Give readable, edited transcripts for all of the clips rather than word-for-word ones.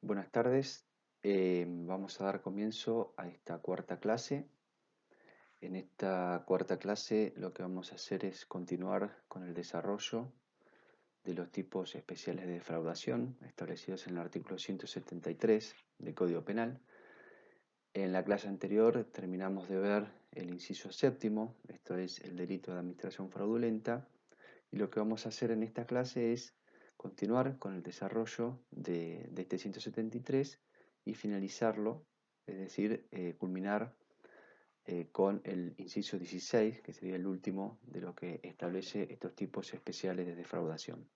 Buenas tardes. Vamos a dar comienzo a esta cuarta clase. En esta cuarta clase lo que vamos a hacer es continuar con el desarrollo de los tipos especiales de defraudación establecidos en el artículo 173 del Código Penal. En la clase anterior terminamos de ver el inciso séptimo, esto es el delito de administración fraudulenta, y lo que vamos a hacer en esta clase es continuar con el desarrollo de este 173 y finalizarlo, es decir, culminar con el inciso 16, que sería el último de lo que establece estos tipos especiales de defraudación.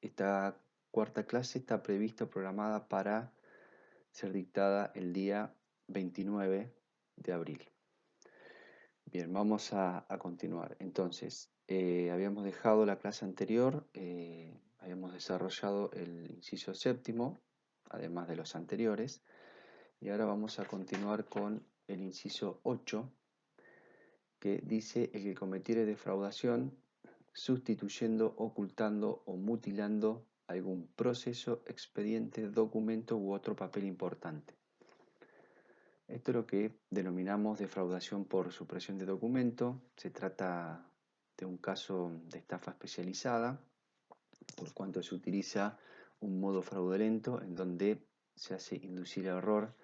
Esta cuarta clase está prevista, programada para ser dictada el día 29 de abril. Bien, vamos a continuar. Entonces, habíamos dejado la clase anterior, habíamos desarrollado el inciso séptimo, además de los anteriores, y ahora vamos a continuar con el inciso 8, que dice: el que cometiere defraudación sustituyendo, ocultando o mutilando algún proceso, expediente, documento u otro papel importante. Esto es lo que denominamos defraudación por supresión de documento. Se trata de un caso de estafa especializada, por cuanto se utiliza un modo fraudulento en donde se hace inducir error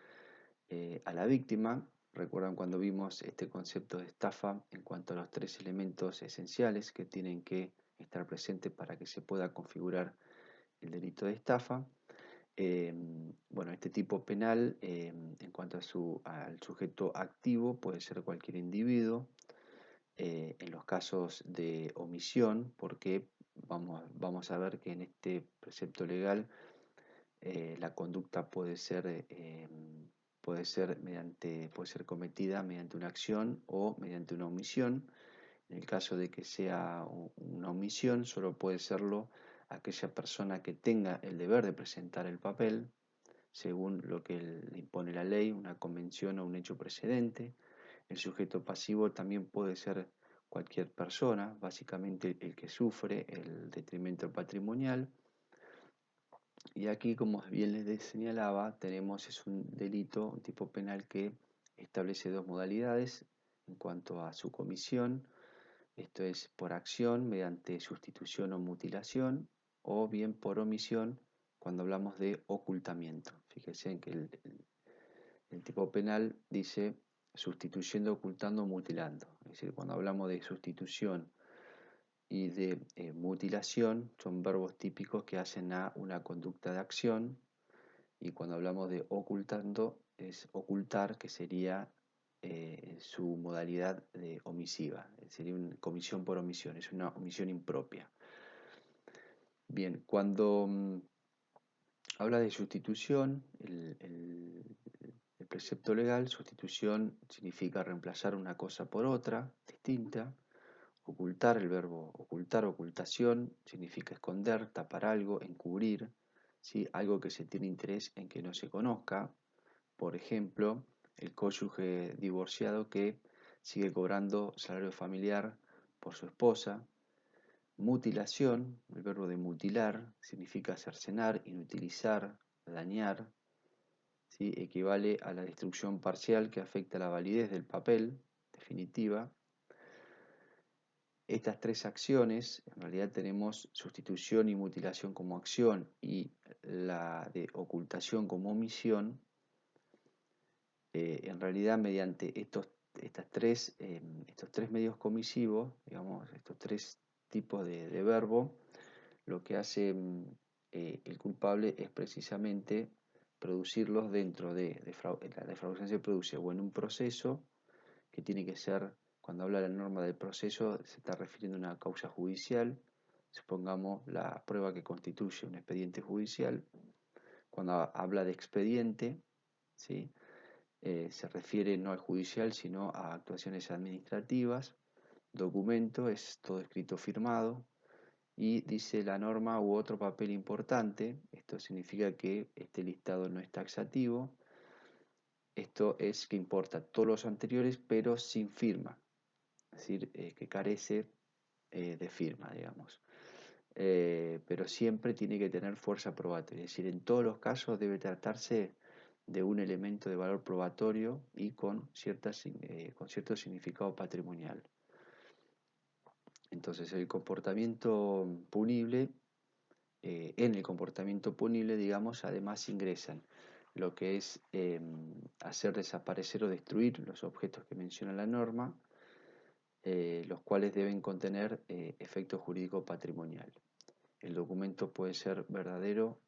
a la víctima. Recuerdan cuando vimos este concepto de estafa en cuanto a los tres elementos esenciales que tienen que estar presentes para que se pueda configurar el delito de estafa. Bueno, este tipo penal, en cuanto al sujeto activo, puede ser cualquier individuo. En los casos de omisión, porque vamos a ver que en este precepto legal la conducta puede ser cometida mediante una acción o mediante una omisión. En el caso de que sea una omisión, solo puede serlo aquella persona que tenga el deber de presentar el papel, según lo que le impone la ley, una convención o un hecho precedente. El sujeto pasivo también puede ser cualquier persona, básicamente el que sufre el detrimento patrimonial. Y aquí, como bien les señalaba, es un delito, un tipo penal que establece dos modalidades en cuanto a su comisión. Esto es por acción mediante sustitución o mutilación, o bien por omisión cuando hablamos de ocultamiento. Fíjense en que el tipo penal dice sustituyendo, ocultando, mutilando. Es decir, cuando hablamos de sustitución y de mutilación, son verbos típicos que hacen a una conducta de acción, y cuando hablamos de ocultando, es ocultar, que sería su modalidad de omisiva. Sería una comisión por omisión, es una omisión impropia. Bien, cuando habla de sustitución, el precepto legal, sustitución significa reemplazar una cosa por otra, distinta. Ocultar, el verbo ocultar, ocultación, significa esconder, tapar algo, encubrir, ¿sí? Algo que se tiene interés en que no se conozca. Por ejemplo, el cónyuge divorciado que sigue cobrando salario familiar por su esposa. Mutilación, el verbo de mutilar, significa cercenar, inutilizar, dañar, ¿sí? Equivale a la destrucción parcial que afecta la validez del papel, definitiva. Estas tres acciones, en realidad tenemos sustitución y mutilación como acción y la de ocultación como omisión. En realidad, mediante estos tres medios comisivos, digamos, estos tres tipos de verbo, lo que hace el culpable es precisamente producirlos dentro de la defraudación. Se produce o en un proceso que tiene que ser, cuando habla la norma del proceso, se está refiriendo a una causa judicial. Supongamos la prueba que constituye un expediente judicial. Cuando habla de expediente, ¿sí? Se refiere no al judicial, sino a actuaciones administrativas. Documento es todo escrito firmado. Y dice la norma u otro papel importante. Esto significa que este listado no es taxativo. Esto es que importa todos los anteriores, pero sin firma. Es decir, que carece de firma, digamos. pero siempre tiene que tener fuerza probatoria. Es decir, en todos los casos debe tratarse de un elemento de valor probatorio y con cierto significado patrimonial. Entonces, el comportamiento punible, en el comportamiento punible, digamos, además ingresan lo que es hacer desaparecer o destruir los objetos que menciona la norma, los cuales deben contener efecto jurídico patrimonial. El documento puede ser verdadero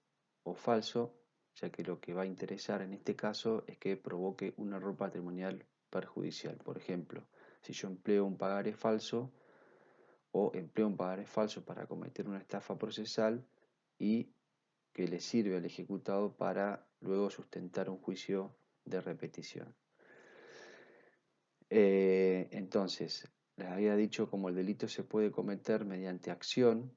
o falso, ya que lo que va a interesar en este caso es que provoque un error patrimonial perjudicial. Por ejemplo, si yo empleo un pagaré falso o empleo un pagaré falso para cometer una estafa procesal y que le sirve al ejecutado para luego sustentar un juicio de repetición. Entonces, les había dicho como el delito se puede cometer mediante acción,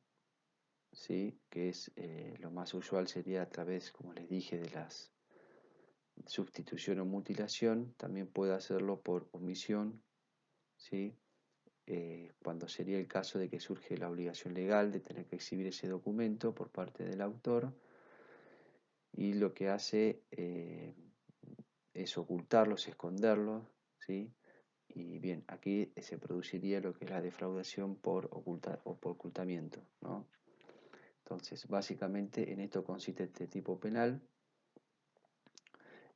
¿sí? Que es lo más usual sería a través, como les dije, de las sustitución o mutilación. También puede hacerlo por omisión, ¿sí? Cuando sería el caso de que surge la obligación legal de tener que exhibir ese documento por parte del autor, y lo que hace es ocultarlos, esconderlos, ¿sí? Y bien, aquí se produciría lo que es la defraudación por ocultamiento, ¿no? Entonces, básicamente en esto consiste este tipo penal.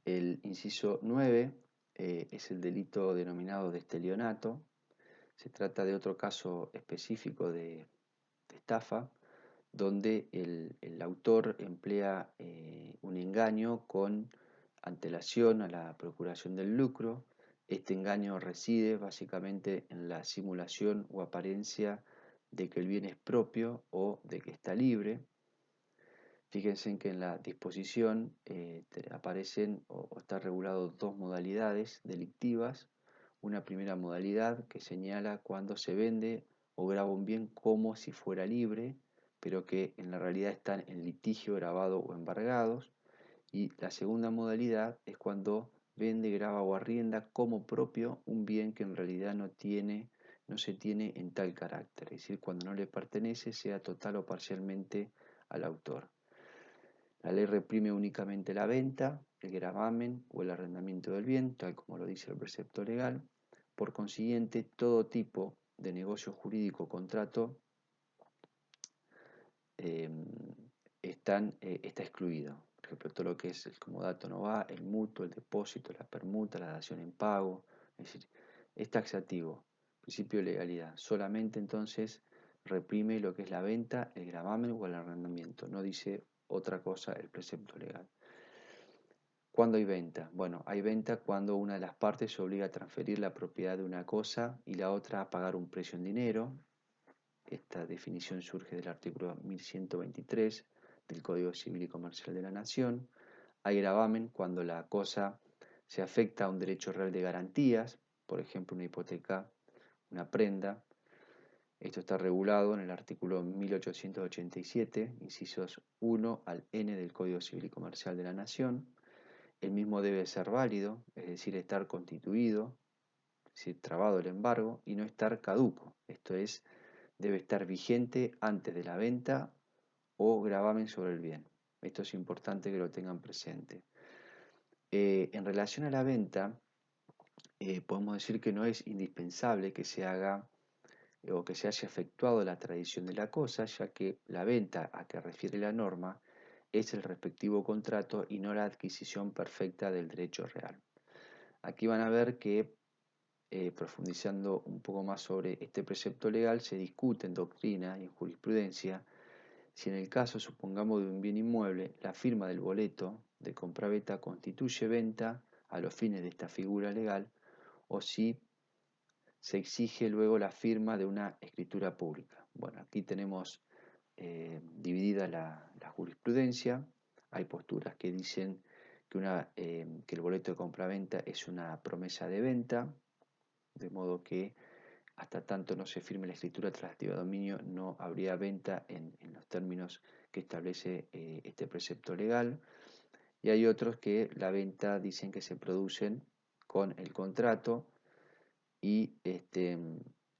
El inciso 9 es el delito denominado de estelionato. Se trata de otro caso específico de estafa, donde el autor emplea un engaño con antelación a la procuración del lucro. Este engaño reside básicamente en la simulación o apariencia de que el bien es propio o de que está libre. Fíjense que en la disposición aparecen o está regulado dos modalidades delictivas. Una primera modalidad que señala cuando se vende o graba un bien como si fuera libre, pero que en la realidad están en litigio, grabado o embargados. Y la segunda modalidad es cuando vende, graba o arrienda como propio un bien que en realidad no se tiene en tal carácter, es decir, cuando no le pertenece, sea total o parcialmente al autor. La ley reprime únicamente la venta, el gravamen o el arrendamiento del bien, tal como lo dice el precepto legal. Por consiguiente, todo tipo de negocio jurídico o contrato eh, está excluido. Por ejemplo, todo lo que es el comodato no va, el mutuo, el depósito, la permuta, la dación en pago. Es decir, es taxativo, principio de legalidad. Solamente entonces reprime lo que es la venta, el gravamen o el arrendamiento. No dice otra cosa el precepto legal. ¿Cuándo hay venta? Bueno, hay venta cuando una de las partes se obliga a transferir la propiedad de una cosa y la otra a pagar un precio en dinero. Esta definición surge del artículo 1123 del Código Civil y Comercial de la Nación. Hay gravamen cuando la cosa se afecta a un derecho real de garantías, por ejemplo, una hipoteca, una prenda. Esto está regulado en el artículo 1887, incisos 1 al N del Código Civil y Comercial de la Nación. El mismo debe ser válido, es decir, estar constituido, es decir, trabado el embargo, y no estar caduco. Esto es, debe estar vigente antes de la venta o gravamen sobre el bien. Esto es importante que lo tengan presente. En relación a la venta, podemos decir que no es indispensable que se haga o que se haya efectuado la tradición de la cosa, ya que la venta a que refiere la norma es el respectivo contrato y no la adquisición perfecta del derecho real. Aquí van a ver que, profundizando un poco más sobre este precepto legal, se discute en doctrina y en jurisprudencia si en el caso, supongamos, de un bien inmueble, la firma del boleto de compraventa constituye venta a los fines de esta figura legal o si se exige luego la firma de una escritura pública. Bueno, aquí tenemos dividida la jurisprudencia. Hay posturas que dicen que el boleto de compraventa es una promesa de venta, de modo que hasta tanto no se firme la escritura transitiva de dominio no habría venta en los términos que establece este precepto legal. Y hay otros que la venta dicen que se producen con el contrato y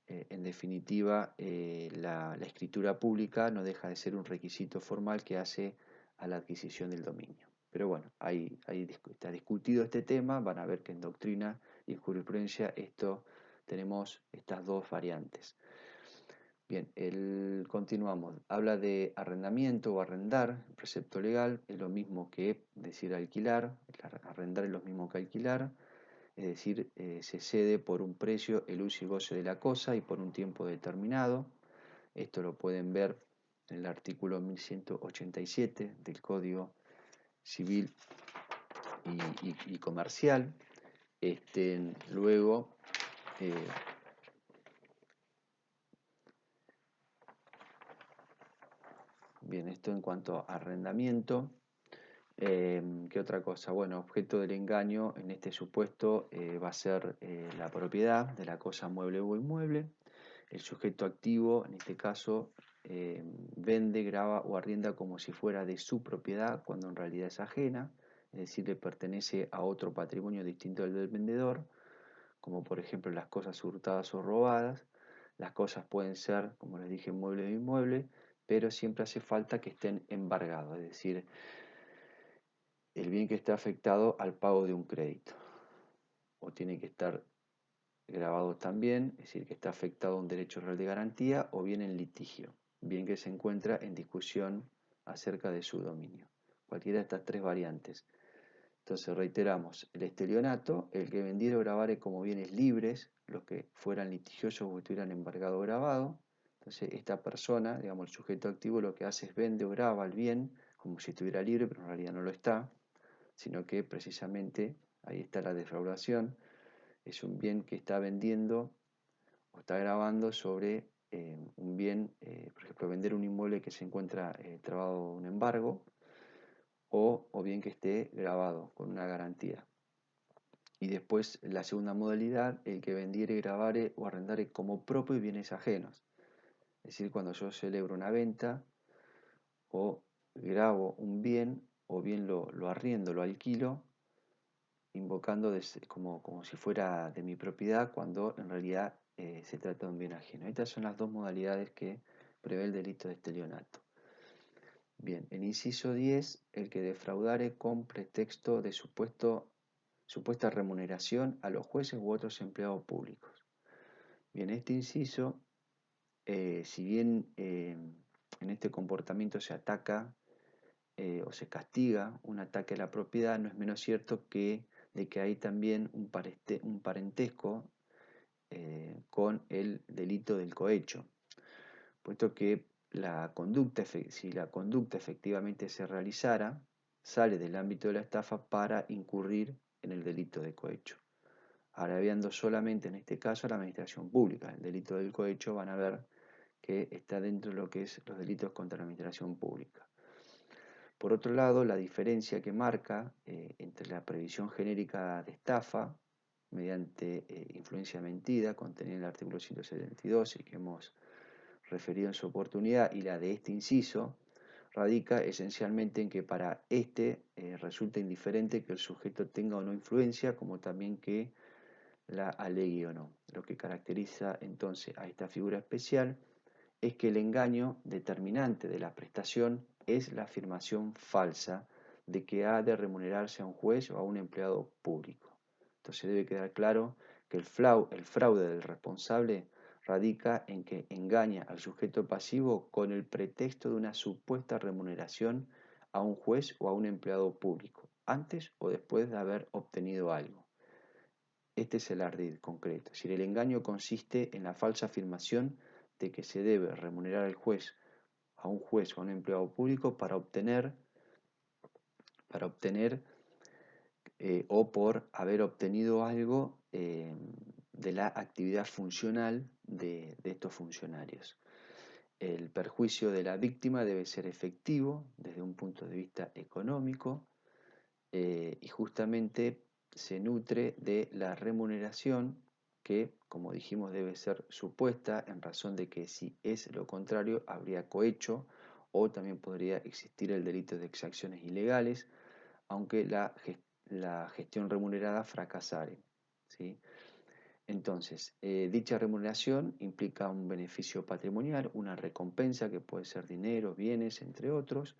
en definitiva, la escritura pública no deja de ser un requisito formal que hace a la adquisición del dominio. Pero bueno, ahí está discutido este tema, van a ver que en doctrina y en jurisprudencia tenemos estas dos variantes. Bien, continuamos. Habla de arrendamiento o arrendar, el precepto legal es lo mismo que decir alquilar, arrendar es lo mismo que alquilar, es decir, se cede por un precio el uso y goce de la cosa y por un tiempo determinado. Esto lo pueden ver en el artículo 1187 del Código Civil y Comercial. Luego, bien, esto en cuanto a arrendamiento. ¿Qué otra cosa? Bueno, objeto del engaño en este supuesto va a ser la propiedad de la cosa mueble o inmueble. El sujeto activo, en este caso, vende, grava o arrienda como si fuera de su propiedad cuando en realidad es ajena, es decir, le pertenece a otro patrimonio distinto al del vendedor, como por ejemplo las cosas hurtadas o robadas. Las cosas pueden ser, como les dije, muebles o inmuebles, pero siempre hace falta que estén embargados, es decir, el bien que está afectado al pago de un crédito, o tiene que estar grabado también, es decir, que está afectado a un derecho real de garantía, o bien en litigio, bien que se encuentra en discusión acerca de su dominio. Cualquiera de estas tres variantes. Entonces reiteramos, el estelionato, el que vendiera o grabare como bienes libres, los que fueran litigiosos o estuvieran embargado o grabado. Entonces esta persona, digamos el sujeto activo, lo que hace es vende o graba el bien como si estuviera libre, pero en realidad no lo está, sino que precisamente ahí está la defraudación, es un bien que está vendiendo o está grabando sobre un bien, por ejemplo, vender un inmueble que se encuentra trabado un embargo, o bien que esté grabado con una garantía. Y después la segunda modalidad, el que vendiere, grabare o arrendare como propio bienes ajenos. Es decir, cuando yo celebro una venta o grabo un bien o bien lo arriendo, lo alquilo, invocando como si fuera de mi propiedad cuando en realidad se trata de un bien ajeno. Estas son las dos modalidades que prevé el delito de estelionato. Bien, el inciso 10, el que defraudare con pretexto de supuesta remuneración a los jueces u otros empleados públicos. Bien, este inciso, si bien en este comportamiento se ataca o se castiga un ataque a la propiedad, no es menos cierto de que hay también un parentesco con el delito del cohecho, puesto que si la conducta efectivamente se realizara, sale del ámbito de la estafa para incurrir en el delito de cohecho. Agraviando solamente en este caso a la administración pública. El delito del cohecho van a ver que está dentro de lo que es los delitos contra la administración pública. Por otro lado, la diferencia que marca entre la previsión genérica de estafa mediante influencia mentida, contenida en el artículo 172 y que hemos referido en su oportunidad, y la de este inciso, radica esencialmente en que para este resulta indiferente que el sujeto tenga o no influencia, como también que la alegue o no. Lo que caracteriza entonces a esta figura especial es que el engaño determinante de la prestación es la afirmación falsa de que ha de remunerarse a un juez o a un empleado público. Entonces debe quedar claro que el fraude del responsable radica en que engaña al sujeto pasivo con el pretexto de una supuesta remuneración a un juez o a un empleado público, antes o después de haber obtenido algo. Este es el ardid concreto. Es decir, el engaño consiste en la falsa afirmación de que se debe remunerar a un juez o a un empleado público para obtener o por haber obtenido algo de la actividad funcional de estos funcionarios. El perjuicio de la víctima debe ser efectivo desde un punto de vista económico y justamente se nutre de la remuneración que, como dijimos, debe ser supuesta en razón de que si es lo contrario habría cohecho o también podría existir el delito de exacciones ilegales, aunque la gestión remunerada fracasare, ¿sí? Entonces, dicha remuneración implica un beneficio patrimonial, una recompensa que puede ser dinero, bienes, entre otros.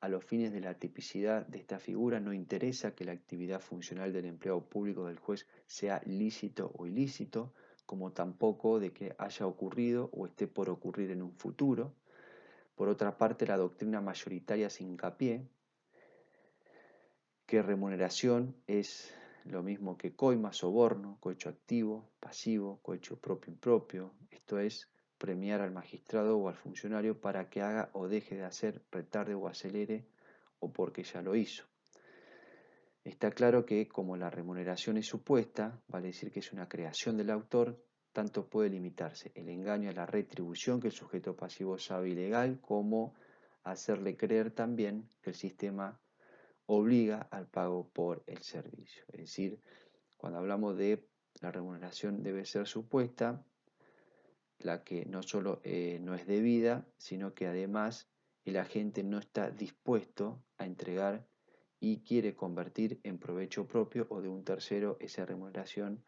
A los fines de la tipicidad de esta figura no interesa que la actividad funcional del empleado público del juez sea lícito o ilícito, como tampoco de que haya ocurrido o esté por ocurrir en un futuro. Por otra parte, la doctrina mayoritaria hace hincapié que remuneración es lo mismo que coima, soborno, cohecho activo, pasivo, cohecho propio impropio, esto es, premiar al magistrado o al funcionario para que haga o deje de hacer, retarde o acelere, o porque ya lo hizo. Está claro que como la remuneración es supuesta, vale decir que es una creación del autor, tanto puede limitarse el engaño a la retribución que el sujeto pasivo sabe ilegal, como hacerle creer también que el sistema obliga al pago por el servicio. Es decir, cuando hablamos de la remuneración debe ser supuesta, la que no solo no es debida, sino que además el agente no está dispuesto a entregar y quiere convertir en provecho propio o de un tercero esa remuneración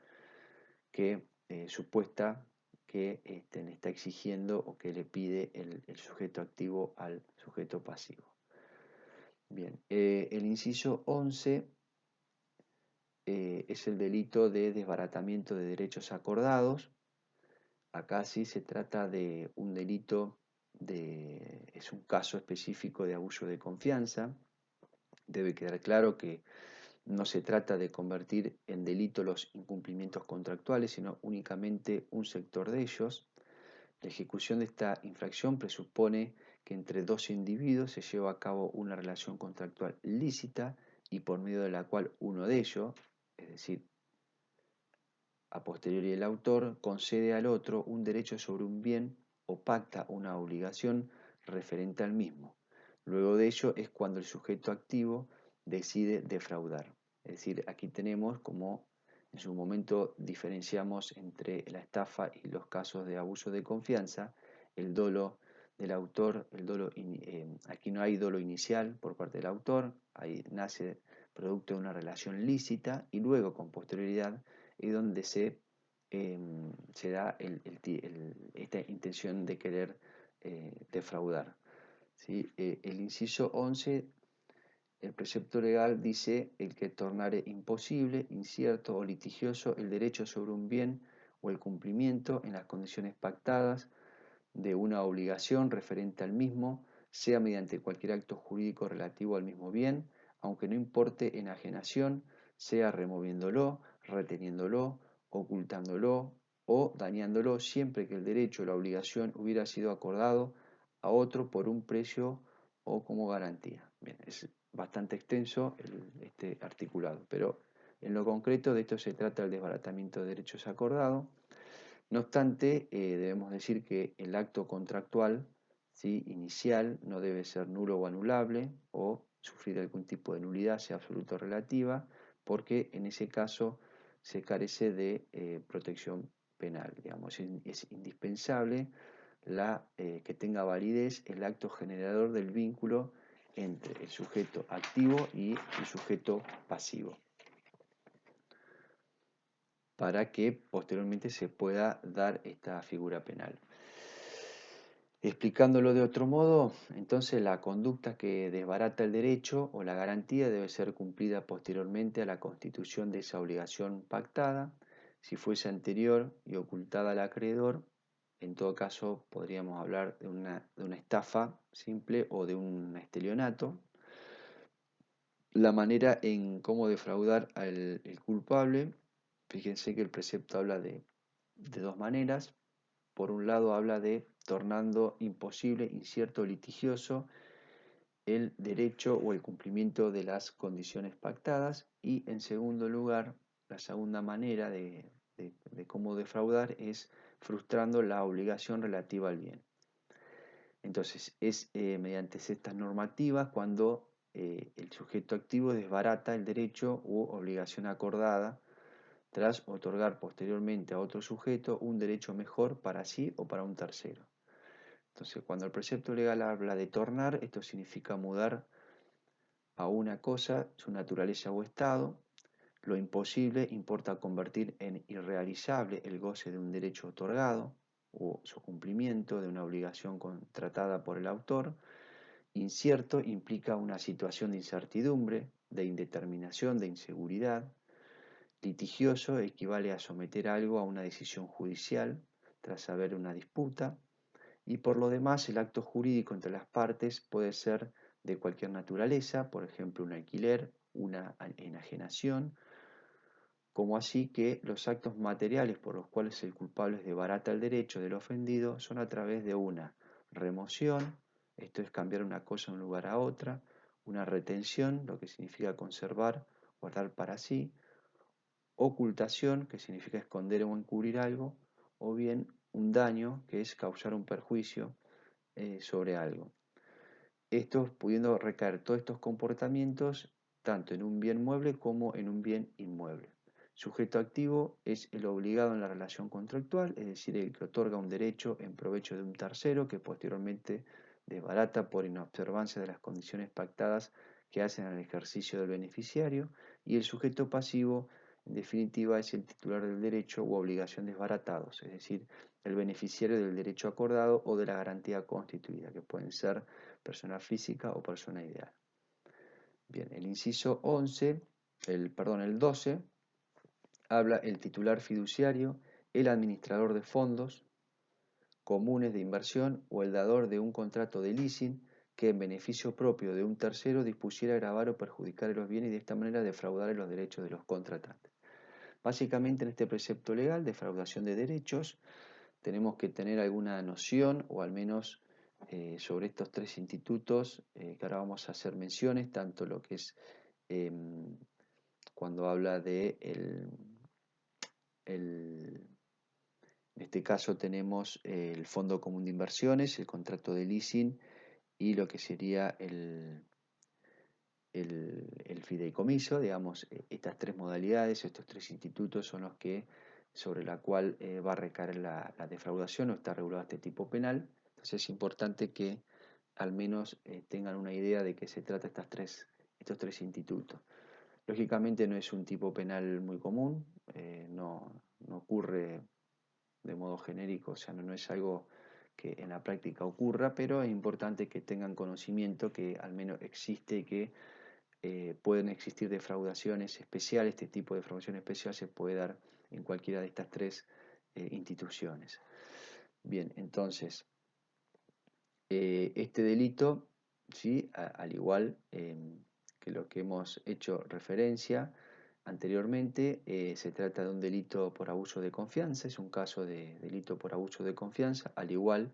que supuesta que le está exigiendo o que le pide el sujeto activo al sujeto pasivo. Bien, el inciso 11 es el delito de desbaratamiento de derechos acordados. Acá sí se trata de un delito, es un caso específico de abuso de confianza. Debe quedar claro que no se trata de convertir en delito los incumplimientos contractuales, sino únicamente un sector de ellos. La ejecución de esta infracción presupone que entre dos individuos se lleva a cabo una relación contractual lícita y por medio de la cual uno de ellos, es decir, a posteriori el autor, concede al otro un derecho sobre un bien o pacta una obligación referente al mismo. Luego de ello es cuando el sujeto activo decide defraudar. Es decir, aquí tenemos como en su momento diferenciamos entre la estafa y los casos de abuso de confianza, el dolo del autor, aquí no hay dolo inicial por parte del autor, ahí nace producto de una relación lícita y luego con posterioridad es donde se da esta intención de querer defraudar. ¿Sí? El inciso 11, el precepto legal dice el que tornare imposible, incierto o litigioso el derecho sobre un bien o el cumplimiento en las condiciones pactadas de una obligación referente al mismo, sea mediante cualquier acto jurídico relativo al mismo bien, aunque no importe enajenación, sea removiéndolo, reteniéndolo, ocultándolo o dañándolo, siempre que el derecho o la obligación hubiera sido acordado a otro por un precio o como garantía. Bien, es bastante extenso este articulado, pero en lo concreto de esto se trata el desbaratamiento de derechos acordado. No obstante, debemos decir que el acto contractual, ¿sí?, inicial no debe ser nulo o anulable o sufrir algún tipo de nulidad, sea absoluta o relativa, porque en ese caso se carece de protección penal. Digamos, es indispensable que tenga validez el acto generador del vínculo entre el sujeto activo y el sujeto pasivo, para que posteriormente se pueda dar esta figura penal. Explicándolo de otro modo, entonces la conducta que desbarata el derecho o la garantía debe ser cumplida posteriormente a la constitución de esa obligación pactada. Si fuese anterior y ocultada al acreedor, en todo caso podríamos hablar de una estafa simple o de un estelionato. La manera en cómo defraudar al el culpable, fíjense que el precepto habla de dos maneras. Por un lado habla de tornando imposible, incierto, litigioso el derecho o el cumplimiento de las condiciones pactadas, y en segundo lugar, la segunda manera de cómo defraudar es frustrando la obligación relativa al bien. Entonces, es mediante estas normativas cuando el sujeto activo desbarata el derecho u obligación acordada tras otorgar posteriormente a otro sujeto un derecho mejor para sí o para un tercero. Entonces, cuando el precepto legal habla de tornar, esto significa mudar a una cosa su naturaleza o estado, Lo imposible importa convertir en irrealizable el goce de un derecho otorgado o su cumplimiento de una obligación contratada por el autor. Incierto implica una situación de incertidumbre, de indeterminación, de inseguridad. Litigioso equivale a someter algo a una decisión judicial tras haber una disputa. Y por lo demás, el acto jurídico entre las partes puede ser de cualquier naturaleza, por ejemplo, un alquiler, una enajenación, como así que los actos materiales por los cuales el culpable desbarata el derecho del ofendido son a través de una remoción, esto es cambiar una cosa de un lugar a otra, una retención, lo que significa conservar, guardar para sí, ocultación, que significa esconder o encubrir algo, o bien un daño, que es causar un perjuicio sobre algo. Estos pudiendo recaer todos estos comportamientos tanto en un bien mueble como en un bien inmueble. Sujeto activo es el obligado en la relación contractual, es decir, el que otorga un derecho en provecho de un tercero que posteriormente desbarata por inobservancia de las condiciones pactadas que hacen al ejercicio del beneficiario, y el sujeto pasivo, en definitiva, es el titular del derecho u obligación desbaratados, es decir, el beneficiario del derecho acordado o de la garantía constituida, que pueden ser persona física o persona ideal. Bien, el inciso 11, el 12, habla el titular fiduciario, el administrador de fondos comunes de inversión o el dador de un contrato de leasing que en beneficio propio de un tercero dispusiera gravar o perjudicar los bienes y de esta manera defraudar los derechos de los contratantes. Básicamente en este precepto legal, defraudación de derechos, tenemos que tener alguna noción o al menos sobre estos tres institutos que ahora vamos a hacer menciones, tanto lo que es cuando habla de en este caso tenemos el Fondo Común de Inversiones, el contrato de leasing y lo que sería el fideicomiso, digamos, estas tres modalidades, estos tres institutos son los que sobre la cual va a recaer la defraudación o está regulado este tipo penal. Entonces es importante que al menos tengan una idea de qué se trata estos tres institutos. Lógicamente no es un tipo penal muy común, no ocurre de modo genérico, o sea, no es algo que en la práctica ocurra, pero es importante que tengan conocimiento que al menos existe y que pueden existir defraudaciones especiales. Este tipo de defraudación especial se puede dar en cualquiera de estas tres instituciones. Bien, entonces, este delito, ¿sí? Al igual que lo que hemos hecho referencia anteriormente, se trata de un delito por abuso de confianza, es un caso de delito por abuso de confianza, al igual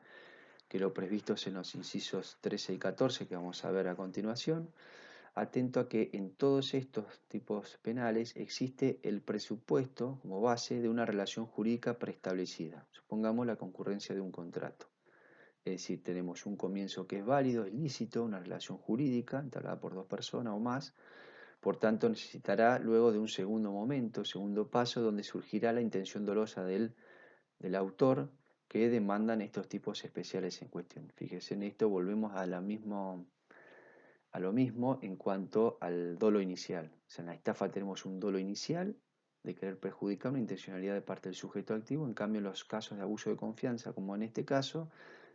que lo previsto en los incisos 13 y 14 que vamos a ver a continuación. Atento a que en todos estos tipos penales existe el presupuesto como base de una relación jurídica preestablecida. Supongamos la concurrencia de un contrato. Es decir, tenemos un comienzo que es válido, es lícito, una relación jurídica entablada por dos personas o más. Por tanto, necesitará luego de un segundo momento, segundo paso, donde surgirá la intención dolosa del autor que demandan estos tipos especiales en cuestión. Fíjese en esto, volvemos a lo mismo en cuanto al dolo inicial. O sea, en la estafa tenemos un dolo inicial de querer perjudicar una intencionalidad de parte del sujeto activo. En cambio, en los casos de abuso de confianza, como en este caso,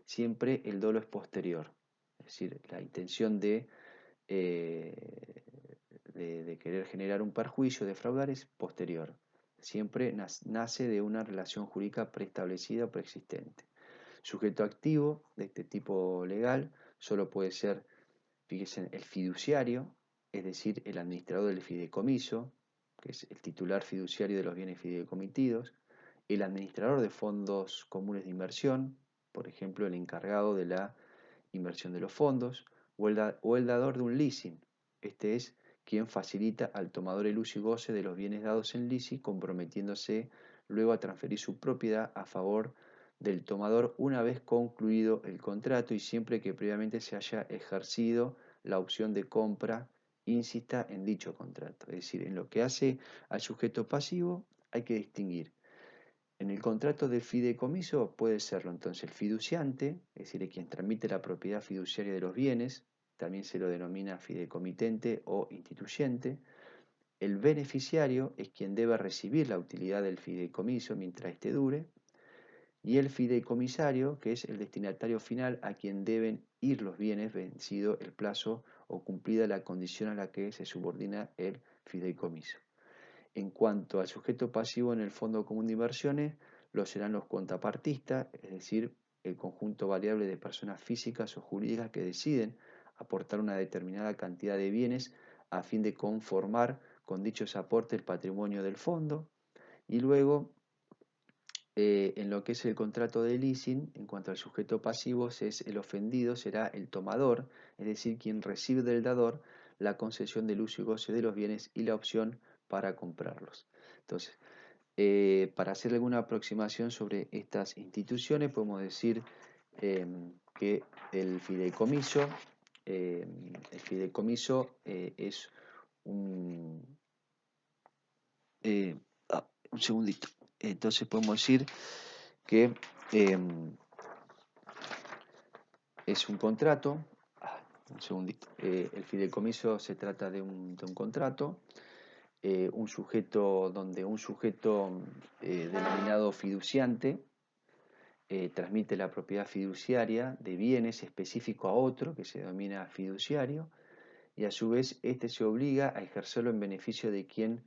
siempre el dolo es posterior. Es decir, la intención eh, de querer generar un perjuicio, defraudar, es posterior. Siempre nace de una relación jurídica preestablecida o preexistente. Sujeto activo de este tipo legal solo puede ser, fíjense, el fiduciario, es decir, el administrador del fideicomiso, que es el titular fiduciario de los bienes fideicomitidos, el administrador de fondos comunes de inversión, por ejemplo, el encargado de la inversión de los fondos, o el dador de un leasing. Este es quien facilita al tomador el uso y goce de los bienes dados en leasing, comprometiéndose luego a transferir su propiedad a favor del tomador una vez concluido el contrato y siempre que previamente se haya ejercido la opción de compra insista en dicho contrato. Es decir, en lo que hace al sujeto pasivo hay que distinguir. En el contrato de fideicomiso puede serlo entonces el fiduciante, es decir, quien transmite la propiedad fiduciaria de los bienes, también se lo denomina fideicomitente o instituyente. El beneficiario es quien debe recibir la utilidad del fideicomiso mientras éste dure, y el fideicomisario, que es el destinatario final a quien deben ir los bienes vencido el plazo o cumplida la condición a la que se subordina el fideicomiso. En cuanto al sujeto pasivo en el Fondo Común de Inversiones, lo serán los contrapartistas, es decir, el conjunto variable de personas físicas o jurídicas que deciden aportar una determinada cantidad de bienes a fin de conformar con dichos aportes el patrimonio del fondo. Y luego, en lo que es el contrato de leasing, en cuanto al sujeto pasivo, es el ofendido, será el tomador, es decir, quien recibe del dador la concesión del uso y goce de los bienes y la opción para comprarlos. Entonces, para hacer alguna aproximación sobre estas instituciones, podemos decir que el fideicomiso, es un, eh, un segundito. Entonces podemos decir que es un contrato. Un segundito. El fideicomiso se trata de un contrato, un sujeto donde un sujeto denominado fiduciante transmite la propiedad fiduciaria de bienes específico a otro que se denomina fiduciario, y a su vez éste se obliga a ejercerlo en beneficio de quien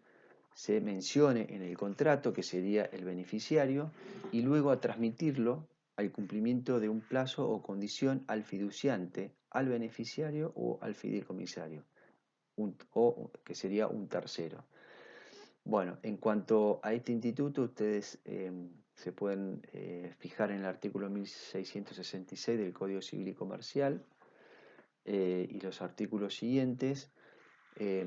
se mencione en el contrato, que sería el beneficiario, y luego a transmitirlo al cumplimiento de un plazo o condición al fiduciante, al beneficiario o al fideicomisario, o que sería un tercero. Bueno, en cuanto a este instituto, ustedes se pueden fijar en el artículo 1666 del Código Civil y Comercial y los artículos siguientes,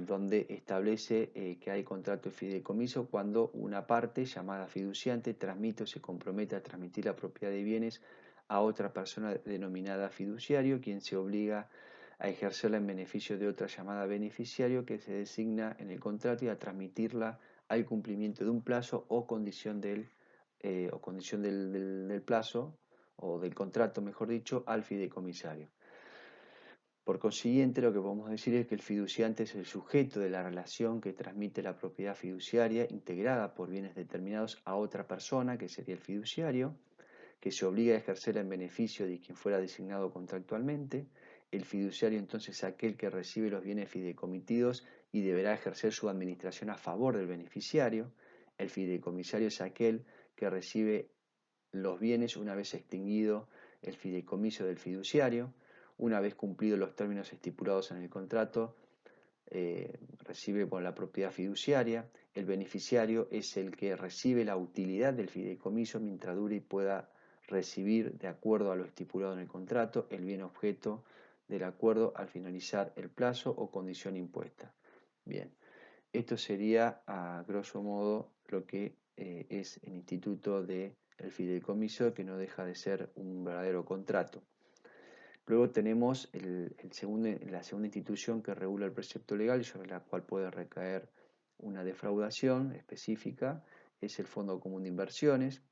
donde establece que hay contrato de fideicomiso cuando una parte llamada fiduciante transmite o se compromete a transmitir la propiedad de bienes a otra persona denominada fiduciario, quien se obliga a ejercerla en beneficio de otra llamada beneficiario que se designa en el contrato y a transmitirla al cumplimiento de un plazo o condición del plazo o del contrato, mejor dicho, al fideicomisario. Por consiguiente, lo que podemos decir es que el fiduciante es el sujeto de la relación que transmite la propiedad fiduciaria integrada por bienes determinados a otra persona, que sería el fiduciario, que se obliga a ejercer en beneficio de quien fuera designado contractualmente. El fiduciario entonces es aquel que recibe los bienes fideicomitidos y deberá ejercer su administración a favor del beneficiario. El fideicomisario es aquel que recibe los bienes una vez extinguido el fideicomiso del fiduciario. Una vez cumplidos los términos estipulados en el contrato, recibe por la propiedad fiduciaria. El beneficiario es el que recibe la utilidad del fideicomiso mientras dure y pueda recibir, de acuerdo a lo estipulado en el contrato, el bien objeto del acuerdo al finalizar el plazo o condición impuesta. Bien, esto sería a grosso modo lo que es el instituto del fideicomiso, que no deja de ser un verdadero contrato. Luego tenemos la segunda institución que regula el precepto legal y sobre la cual puede recaer una defraudación específica, es el Fondo Común de Inversiones,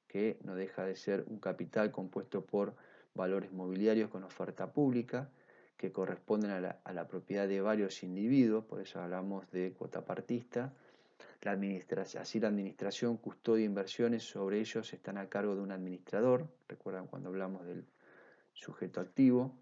que no deja de ser un capital compuesto por valores mobiliarios con oferta pública, que corresponden a la propiedad de varios individuos, por eso hablamos de cuota partista. Así la administración, custodia e inversiones sobre ellos están a cargo de un administrador, recuerdan cuando hablamos del sujeto activo.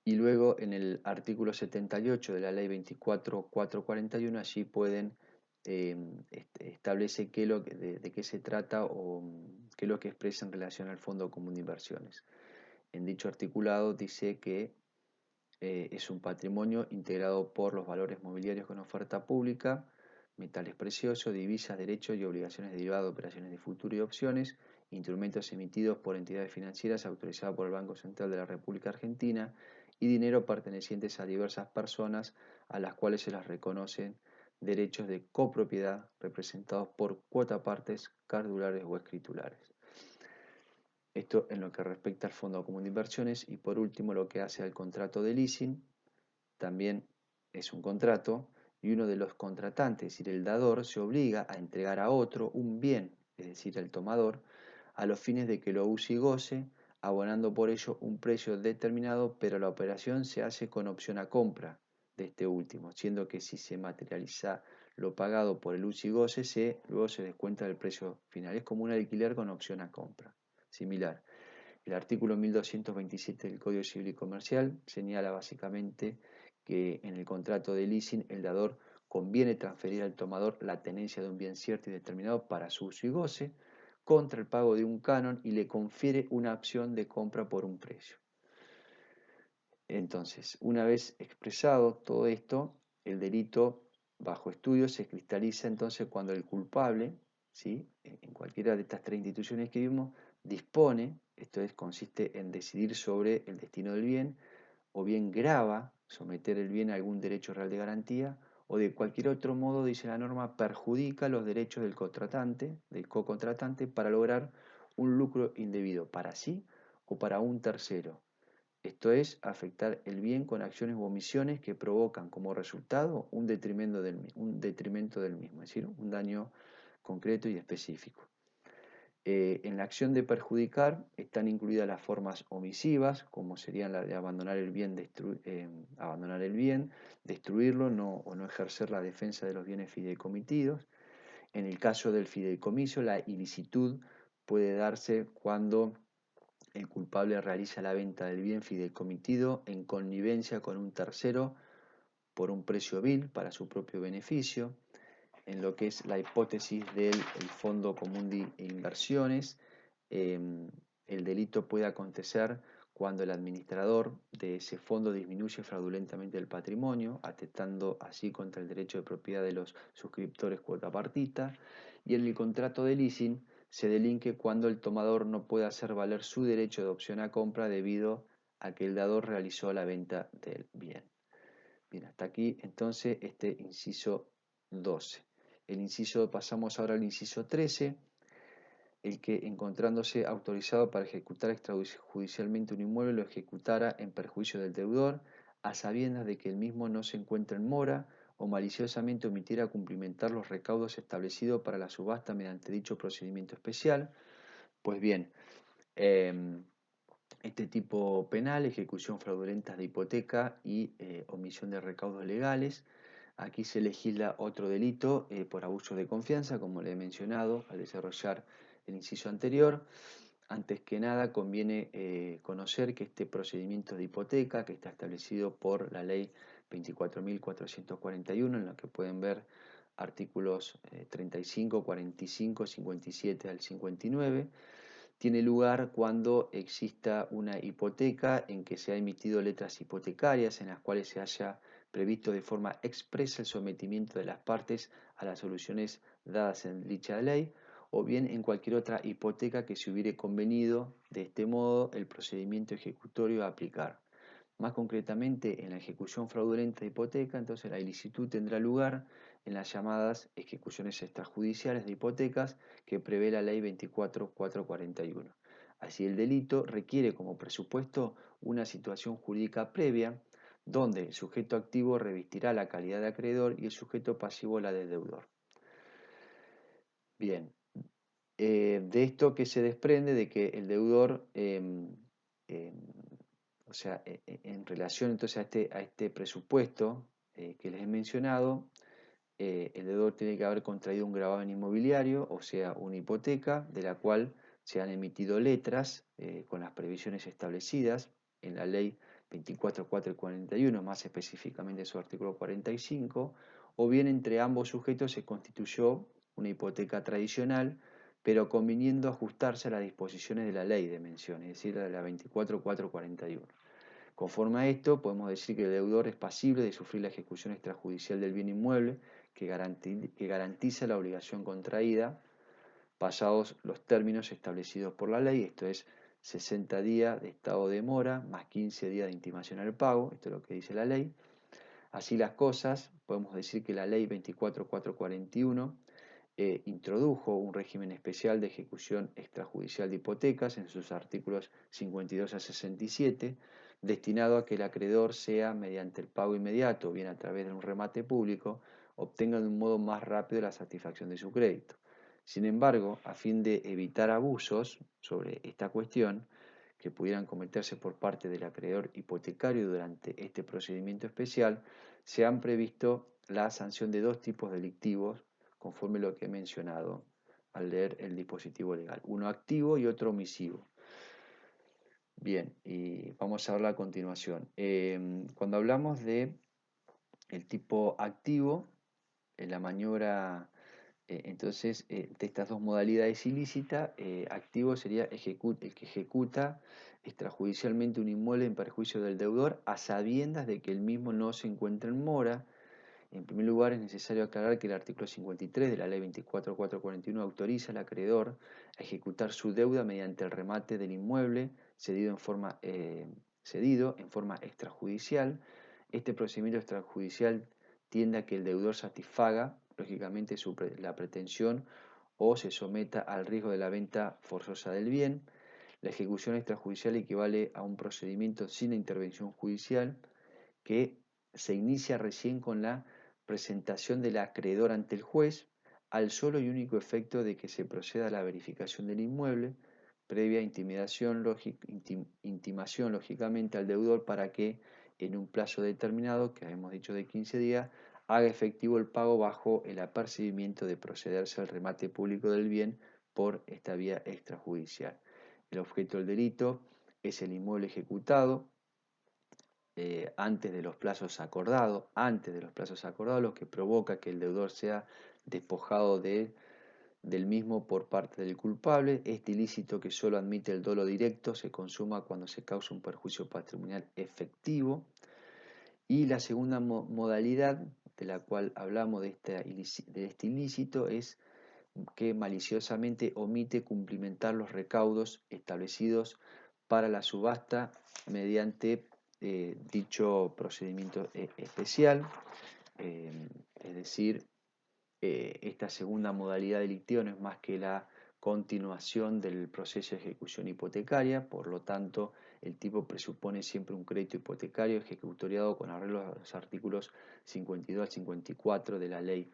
Y luego en el artículo 78 de la ley 24.441 allí pueden establece de qué se trata o qué es lo que expresa en relación al Fondo Común de Inversiones. En dicho articulado dice que es un patrimonio integrado por los valores mobiliarios con oferta pública, metales preciosos, divisas, derechos y obligaciones derivadas de operaciones de futuro y opciones, instrumentos emitidos por entidades financieras autorizadas por el Banco Central de la República Argentina y dinero pertenecientes a diversas personas a las cuales se les reconocen derechos de copropiedad representados por cuotapartes, cardulares o escritulares. Esto en lo que respecta al Fondo Común de Inversiones. Y por último, lo que hace al contrato de leasing, también es un contrato y uno de los contratantes, es decir, el dador, se obliga a entregar a otro un bien, es decir, el tomador, a los fines de que lo use y goce, abonando por ello un precio determinado, pero la operación se hace con opción a compra, de este último, siendo que si se materializa lo pagado por el uso y goce, luego se descuenta del precio final. Es como un alquiler con opción a compra. Similar. El artículo 1227 del Código Civil y Comercial señala básicamente que en el contrato de leasing el dador conviene transferir al tomador la tenencia de un bien cierto y determinado para su uso y goce contra el pago de un canon y le confiere una opción de compra por un precio. Entonces, una vez expresado todo esto, el delito bajo estudio se cristaliza entonces cuando el culpable, ¿sí?, en cualquiera de estas tres instituciones que vimos, dispone, esto es, consiste en decidir sobre el destino del bien, o bien grava, someter el bien a algún derecho real de garantía, o de cualquier otro modo, dice la norma, perjudica los derechos del contratante, del co-contratante, para lograr un lucro indebido para sí o para un tercero. Esto es, afectar el bien con acciones u omisiones que provocan como resultado un detrimento del mismo, es decir, un daño concreto y específico. En la acción de perjudicar están incluidas las formas omisivas, como serían la de abandonar el bien, destruirlo o no ejercer la defensa de los bienes fideicomitidos. En el caso del fideicomiso, la ilicitud puede darse cuando el culpable realiza la venta del bien fideicomitido en connivencia con un tercero por un precio vil para su propio beneficio. En lo que es la hipótesis del Fondo Común de Inversiones, el delito puede acontecer cuando el administrador de ese fondo disminuye fraudulentamente el patrimonio, atentando así contra el derecho de propiedad de los suscriptores cuotapartita, y en el contrato de leasing se delinque cuando el tomador no puede hacer valer su derecho de opción a compra debido a que el dador realizó la venta del bien. Bien, hasta aquí entonces este inciso 12. Pasamos ahora al inciso 13, el que encontrándose autorizado para ejecutar extrajudicialmente un inmueble lo ejecutara en perjuicio del deudor, a sabiendas de que el mismo no se encuentra en mora o maliciosamente omitiera cumplimentar los recaudos establecidos para la subasta mediante dicho procedimiento especial. Pues bien, este tipo penal, ejecución fraudulenta de hipoteca y omisión de recaudos legales. Aquí se legisla otro delito por abuso de confianza, como le he mencionado al desarrollar el inciso anterior. Antes que nada conviene conocer que este procedimiento de hipoteca, que está establecido por la ley 24.441, en la que pueden ver artículos 35, 45, 57 al 59, tiene lugar cuando exista una hipoteca en que se ha emitido letras hipotecarias en las cuales se haya previsto de forma expresa el sometimiento de las partes a las soluciones dadas en dicha ley, o bien en cualquier otra hipoteca que se hubiere convenido de este modo el procedimiento ejecutorio a aplicar. Más concretamente, en la ejecución fraudulenta de hipoteca, entonces la ilicitud tendrá lugar en las llamadas ejecuciones extrajudiciales de hipotecas que prevé la ley 24.441. Así, el delito requiere como presupuesto una situación jurídica previa donde el sujeto activo revestirá la calidad de acreedor y el sujeto pasivo la de deudor. Bien, de esto que se desprende de que el deudor, o sea, en relación entonces a este presupuesto que les he mencionado, el deudor tiene que haber contraído un gravamen inmobiliario, o sea, una hipoteca, de la cual se han emitido letras con las previsiones establecidas en la ley 24.441, más específicamente su artículo 45, o bien entre ambos sujetos se constituyó una hipoteca tradicional, pero conviniendo ajustarse a las disposiciones de la ley de mención, es decir, de la 24.441. Conforme a esto, podemos decir que el deudor es pasible de sufrir la ejecución extrajudicial del bien inmueble que garantiza la obligación contraída, pasados los términos establecidos por la ley, esto es 60 días de estado de mora más 15 días de intimación al pago, esto es lo que dice la ley. Así las cosas, podemos decir que la ley 24.441 introdujo un régimen especial de ejecución extrajudicial de hipotecas en sus artículos 52 a 67, destinado a que el acreedor sea, mediante el pago inmediato o bien a través de un remate público, obtenga de un modo más rápido la satisfacción de su crédito. Sin embargo, a fin de evitar abusos sobre esta cuestión, que pudieran cometerse por parte del acreedor hipotecario durante este procedimiento especial, se han previsto la sanción de dos tipos delictivos, conforme lo que he mencionado al leer el dispositivo legal, uno activo y otro omisivo. Bien, y vamos a hablar a continuación. Cuando hablamos de el tipo activo, la maniobra, entonces, de estas dos modalidades ilícitas, activo sería el que ejecuta extrajudicialmente un inmueble en perjuicio del deudor a sabiendas de que el mismo no se encuentra en mora. En primer lugar, es necesario aclarar que el artículo 53 de la Ley 24.441 autoriza al acreedor a ejecutar su deuda mediante el remate del inmueble cedido en forma extrajudicial. Este procedimiento extrajudicial tiende a que el deudor satisfaga, lógicamente, la pretensión o se someta al riesgo de la venta forzosa del bien. La ejecución extrajudicial equivale a un procedimiento sin intervención judicial que se inicia recién con la presentación del acreedor ante el juez, al solo y único efecto de que se proceda a la verificación del inmueble, previa intimación lógicamente al deudor para que en un plazo determinado, que hemos dicho de 15 días, haga efectivo el pago bajo el apercibimiento de procederse al remate público del bien por esta vía extrajudicial. El objeto del delito es el inmueble ejecutado, antes de los plazos acordados, lo que provoca que el deudor sea despojado del mismo por parte del culpable. Este ilícito, que solo admite el dolo directo, se consuma cuando se causa un perjuicio patrimonial efectivo. Y la segunda modalidad de la cual hablamos de este ilícito es que maliciosamente omite cumplimentar los recaudos establecidos para la subasta mediante dicho procedimiento especial. Es decir, esta segunda modalidad delictiva no es más que la continuación del proceso de ejecución hipotecaria, por lo tanto el tipo presupone siempre un crédito hipotecario ejecutoriado con arreglo a los artículos 52 al 54 de la Ley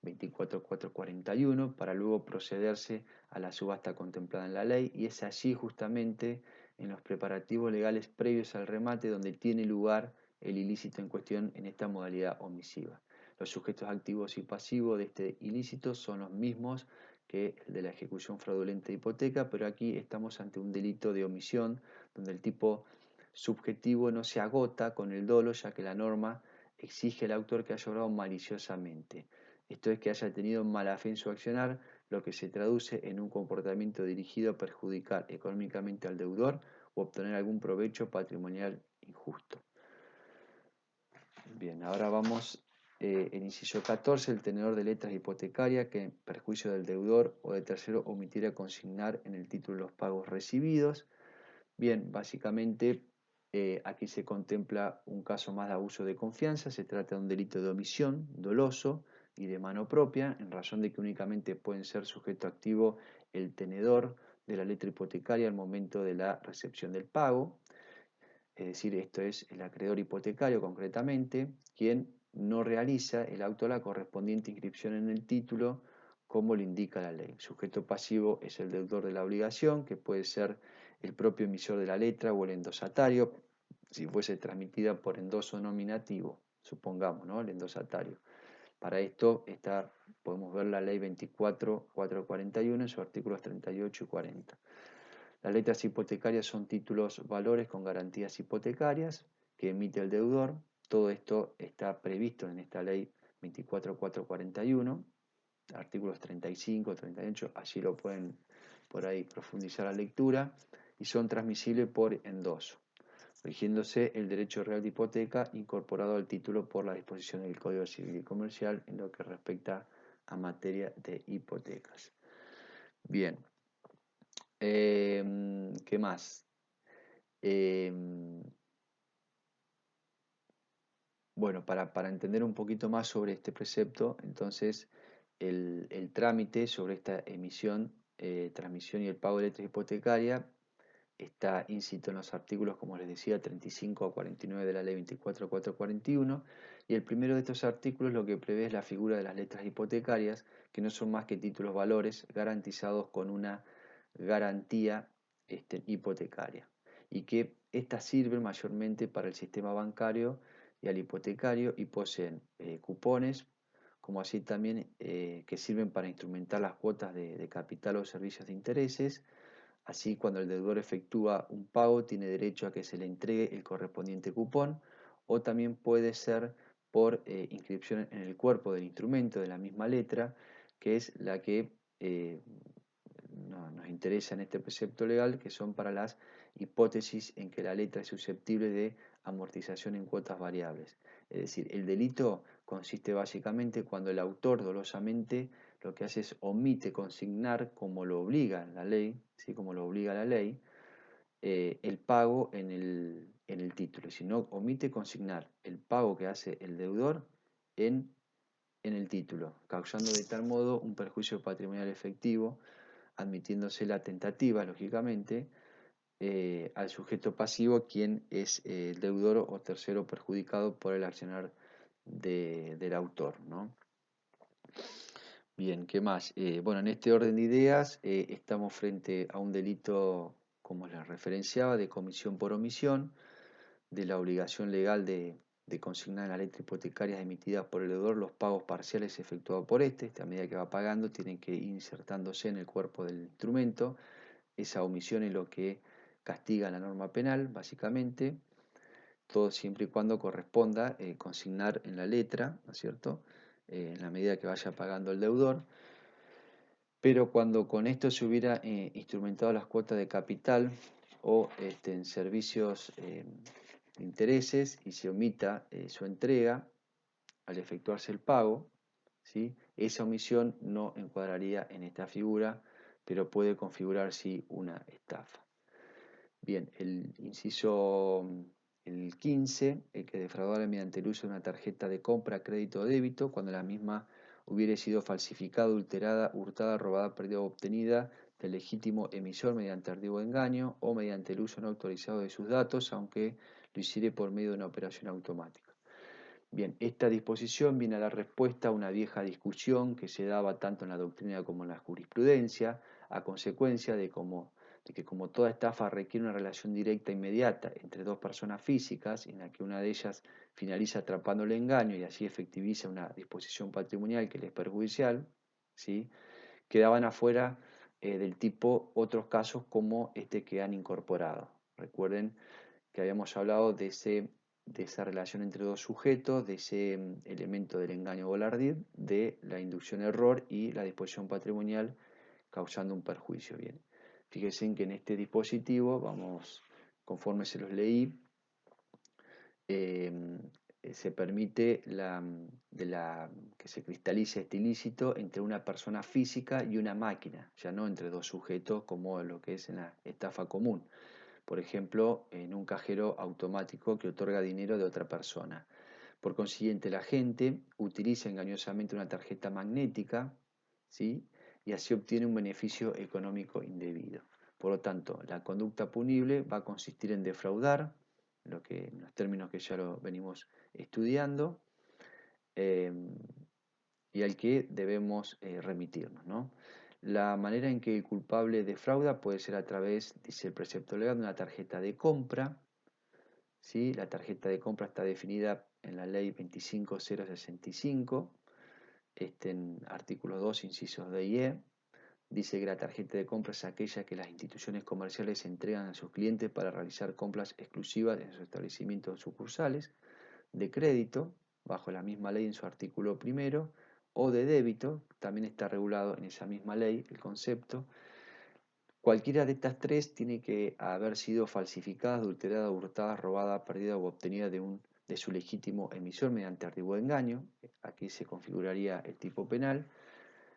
24.441 para luego procederse a la subasta contemplada en la ley, y es allí justamente en los preparativos legales previos al remate donde tiene lugar el ilícito en cuestión en esta modalidad omisiva. Los sujetos activos y pasivos de este ilícito son los mismos que el de la ejecución fraudulenta de hipoteca, pero aquí estamos ante un delito de omisión donde el tipo subjetivo no se agota con el dolo, ya que la norma exige al autor que haya obrado maliciosamente. Esto es, que haya tenido mala fe en su accionar, lo que se traduce en un comportamiento dirigido a perjudicar económicamente al deudor o obtener algún provecho patrimonial injusto. Bien, ahora vamos el inciso 14, el tenedor de letras hipotecarias que en perjuicio del deudor o de tercero omitiera consignar en el título los pagos recibidos. Bien, básicamente aquí se contempla un caso más de abuso de confianza. Se trata de un delito de omisión doloso y de mano propia, en razón de que únicamente pueden ser sujeto activo el tenedor de la letra hipotecaria al momento de la recepción del pago. Es decir, esto es el acreedor hipotecario concretamente, quien no realiza el auto de la correspondiente inscripción en el título como lo indica la ley. El sujeto pasivo es el deudor de la obligación, que puede ser el propio emisor de la letra o el endosatario, si fuese transmitida por endoso nominativo, supongamos, ¿no? El endosatario. Para esto podemos ver la ley 24.441 en sus artículos 38 y 40. Las letras hipotecarias son títulos valores con garantías hipotecarias que emite el deudor. Todo esto está previsto en esta ley 24.441, artículos 35, 38, allí lo pueden por ahí profundizar la lectura, y son transmisibles por endoso, rigiéndose el derecho real de hipoteca incorporado al título por la disposición del Código Civil y Comercial en lo que respecta a materia de hipotecas. Bien. ¿Qué más? Bueno, para entender un poquito más sobre este precepto, entonces el trámite sobre esta emisión, transmisión y el pago de letras hipotecarias está íncito en los artículos, como les decía, 35 a 49 de la Ley 24.441, y el primero de estos artículos lo que prevé es la figura de las letras hipotecarias, que no son más que títulos valores garantizados con una garantía hipotecaria. y que éstas sirven mayormente para el sistema bancario y al hipotecario y poseen cupones, como así también que sirven para instrumentar las cuotas de capital o servicios de intereses. Así, cuando el deudor efectúa un pago, tiene derecho a que se le entregue el correspondiente cupón, o también puede ser por inscripción en el cuerpo del instrumento de la misma letra, que es la que nos interesa en este precepto legal, que son para las hipótesis en que la letra es susceptible de amortización en cuotas variables. Es decir, el delito consiste básicamente cuando el autor dolosamente lo que hace es omite consignar, como lo obliga la ley, ¿sí? Como lo obliga la ley, el pago en el título. Si no, omite consignar el pago que hace el deudor en, en el título, causando de tal modo un perjuicio patrimonial efectivo, admitiéndose la tentativa, lógicamente, al sujeto pasivo, quien es el deudor o tercero perjudicado por el accionar del autor, ¿no? Bien, ¿qué más? Bueno, en este orden de ideas estamos frente a un delito, como les referenciaba, de comisión por omisión, de la obligación legal de consignar en la letra hipotecaria emitida por el deudor los pagos parciales efectuados por este. A medida que va pagando, tienen que ir insertándose en el cuerpo del instrumento. Esa omisión es lo que castiga la norma penal, básicamente, todo siempre y cuando corresponda consignar en la letra, ¿no es cierto? En la medida que vaya pagando el deudor. Pero cuando con esto se hubiera instrumentado las cuotas de capital o en servicios de intereses y se omita su entrega al efectuarse el pago, ¿sí? Esa omisión no encuadraría en esta figura, pero puede configurar sí una estafa. Bien, el inciso el 15, el que defraudara mediante el uso de una tarjeta de compra, crédito o débito, cuando la misma hubiere sido falsificada, adulterada, hurtada, robada, perdida o obtenida del legítimo emisor mediante ardivo engaño o mediante el uso no autorizado de sus datos, aunque lo hiciere por medio de una operación automática. Bien, esta disposición viene a dar respuesta a una vieja discusión que se daba tanto en la doctrina como en la jurisprudencia, a consecuencia de que como toda estafa requiere una relación directa e inmediata entre dos personas físicas, en la que una de ellas finaliza atrapando el engaño y así efectiviza una disposición patrimonial que le es perjudicial, ¿sí? Quedaban afuera del tipo otros casos como este que han incorporado. Recuerden que habíamos hablado de esa relación entre dos sujetos, de ese elemento del engaño o de la inducción error y la disposición patrimonial causando un perjuicio. Bien, fíjense que en este dispositivo, vamos, conforme se los leí, eh, se permite que se cristalice este ilícito entre una persona física y una máquina, ya no entre dos sujetos como lo que es en la estafa común. Por ejemplo, en un cajero automático que otorga dinero de otra persona. Por consiguiente, la gente utiliza engañosamente una tarjeta magnética, ¿sí? Y así obtiene un beneficio económico indebido. Por lo tanto, la conducta punible va a consistir en defraudar, en los términos que ya lo venimos estudiando, eh, y al que debemos remitirnos, ¿no? La manera en que el culpable defrauda puede ser a través, dice el precepto legal, de una tarjeta de compra, ¿sí? La tarjeta de compra está definida en la ley 25065, en artículo 2, incisos D y E. Dice que la tarjeta de compra es aquella que las instituciones comerciales entregan a sus clientes para realizar compras exclusivas en sus establecimientos sucursales, de crédito, bajo la misma ley en su artículo primero, o de débito, también está regulado en esa misma ley el concepto. Cualquiera de estas tres tiene que haber sido falsificada, adulterada, hurtada, robada, perdida o obtenida de su legítimo emisor mediante ardibo de engaño. Aquí se configuraría el tipo penal.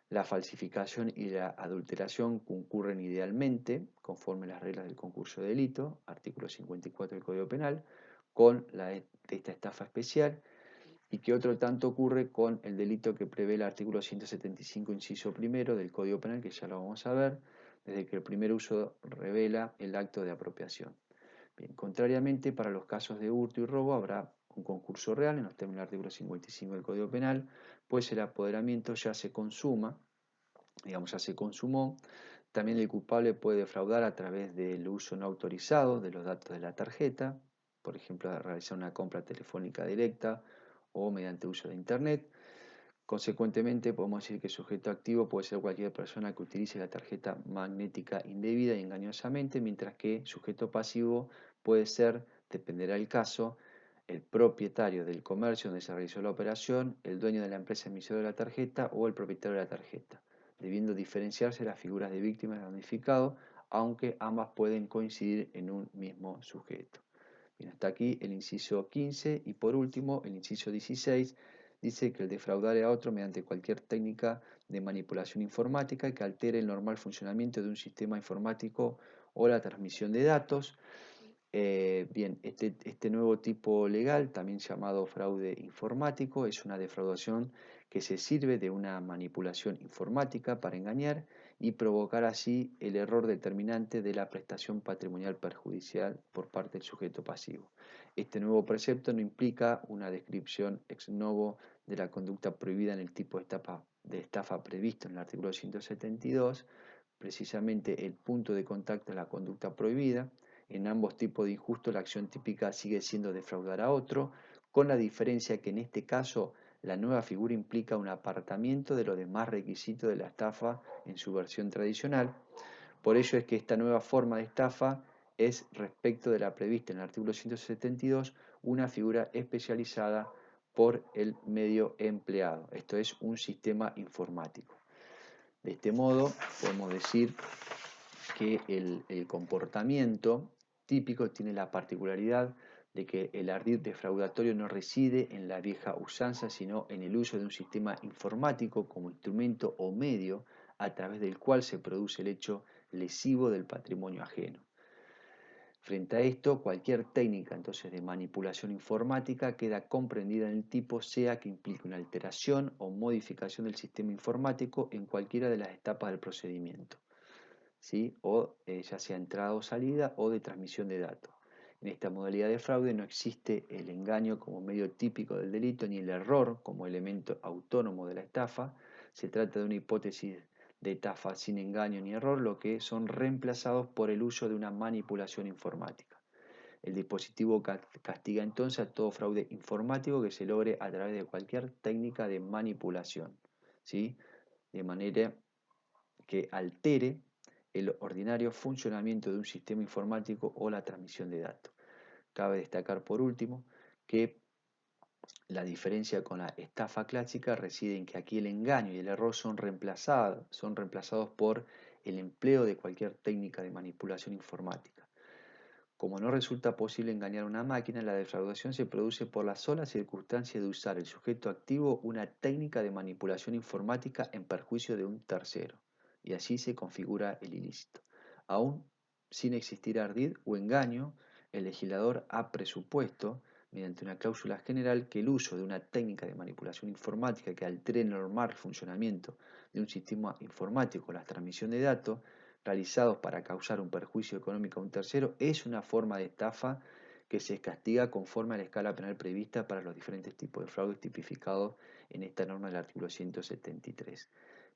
La falsificación y la adulteración concurren idealmente, conforme las reglas del concurso de delito, artículo 54 del Código Penal, con esta estafa especial, y que otro tanto ocurre con el delito que prevé el artículo 175, inciso primero del Código Penal, que ya lo vamos a ver, desde que el primer uso revela el acto de apropiación. Bien, contrariamente, para los casos de hurto y robo habrá un concurso real en los términos del artículo 55 del Código Penal, pues el apoderamiento ya se consuma, digamos, ya se consumó, También el culpable puede defraudar a través del uso no autorizado de los datos de la tarjeta, por ejemplo, al realizar una compra telefónica directa o mediante uso de Internet. Consecuentemente, podemos decir que sujeto activo puede ser cualquier persona que utilice la tarjeta magnética indebida y engañosamente, mientras que sujeto pasivo puede ser, dependerá del caso, el propietario del comercio donde se realizó la operación, el dueño de la empresa emisora de la tarjeta o el propietario de la tarjeta, debiendo diferenciarse las figuras de víctima y damnificado, aunque ambas pueden coincidir en un mismo sujeto. Bien, hasta aquí el inciso 15 y por último el inciso 16 dice que el defraudar a otro mediante cualquier técnica de manipulación informática que altere el normal funcionamiento de un sistema informático o la transmisión de datos. Bien, este nuevo tipo legal, también llamado fraude informático, es una defraudación que se sirve de una manipulación informática para engañar y provocar así el error determinante de la prestación patrimonial perjudicial por parte del sujeto pasivo. Este nuevo precepto no implica una descripción ex novo de la conducta prohibida en el tipo de estafa previsto en el artículo 172. Precisamente el punto de contacto es la conducta prohibida. En ambos tipos de injusto la acción típica sigue siendo defraudar a otro, con la diferencia que en este caso la nueva figura implica un apartamiento de los demás requisitos de la estafa en su versión tradicional. Por ello es que esta nueva forma de estafa es, respecto de la prevista en el artículo 172, una figura especializada por el medio empleado. Esto es un sistema informático. De este modo, podemos decir que el comportamiento típico tiene la particularidad de que el ardid defraudatorio no reside en la vieja usanza, sino en el uso de un sistema informático como instrumento o medio a través del cual se produce el hecho lesivo del patrimonio ajeno. Frente a esto, cualquier técnica entonces de manipulación informática queda comprendida en el tipo, sea que implique una alteración o modificación del sistema informático en cualquiera de las etapas del procedimiento, ¿sí? O ya sea entrada o salida o de transmisión de datos. En esta modalidad de fraude no existe el engaño como medio típico del delito ni el error como elemento autónomo de la estafa. Se trata de una hipótesis de estafa sin engaño ni error, lo que son reemplazados por el uso de una manipulación informática. El dispositivo castiga entonces a todo fraude informático que se logre a través de cualquier técnica de manipulación, ¿sí? De manera que altere el ordinario funcionamiento de un sistema informático o la transmisión de datos. Cabe destacar por último que la diferencia con la estafa clásica reside en que aquí el engaño y el error son reemplazados por el empleo de cualquier técnica de manipulación informática. Como no resulta posible engañar a una máquina, la defraudación se produce por la sola circunstancia de usar el sujeto activo una técnica de manipulación informática en perjuicio de un tercero, y así se configura el ilícito. Aún sin existir ardid o engaño, el legislador ha presupuesto, mediante una cláusula general, que el uso de una técnica de manipulación informática que altere el normal funcionamiento de un sistema informático, la transmisión de datos, realizados para causar un perjuicio económico a un tercero, es una forma de estafa que se castiga conforme a la escala penal prevista para los diferentes tipos de fraudes tipificados en esta norma del artículo 173.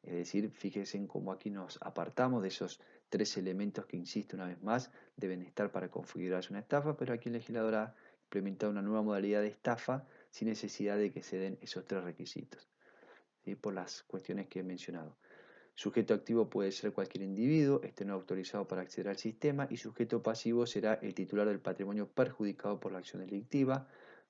Es decir, fíjense en cómo aquí nos apartamos de esos tres elementos que, insisto una vez más, deben estar para configurarse una estafa, pero aquí el legislador ha implementado una nueva modalidad de estafa sin necesidad de que se den esos tres requisitos, ¿sí? Por las cuestiones que he mencionado. Sujeto activo puede ser cualquier individuo, no autorizado para acceder al sistema, y sujeto pasivo será el titular del patrimonio perjudicado por la acción delictiva.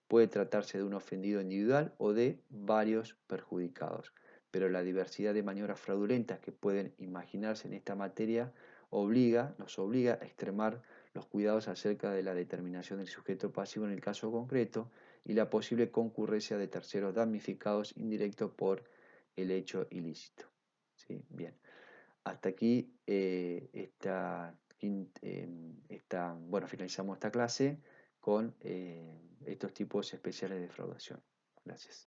Puede tratarse de un ofendido individual o de varios perjudicados, pero la diversidad de maniobras fraudulentas que pueden imaginarse en esta materia nos obliga a extremar los cuidados acerca de la determinación del sujeto pasivo en el caso concreto y la posible concurrencia de terceros damnificados indirectos por el hecho ilícito. ¿Sí? Bien, hasta aquí bueno, finalizamos esta clase con estos tipos especiales de defraudación. Gracias.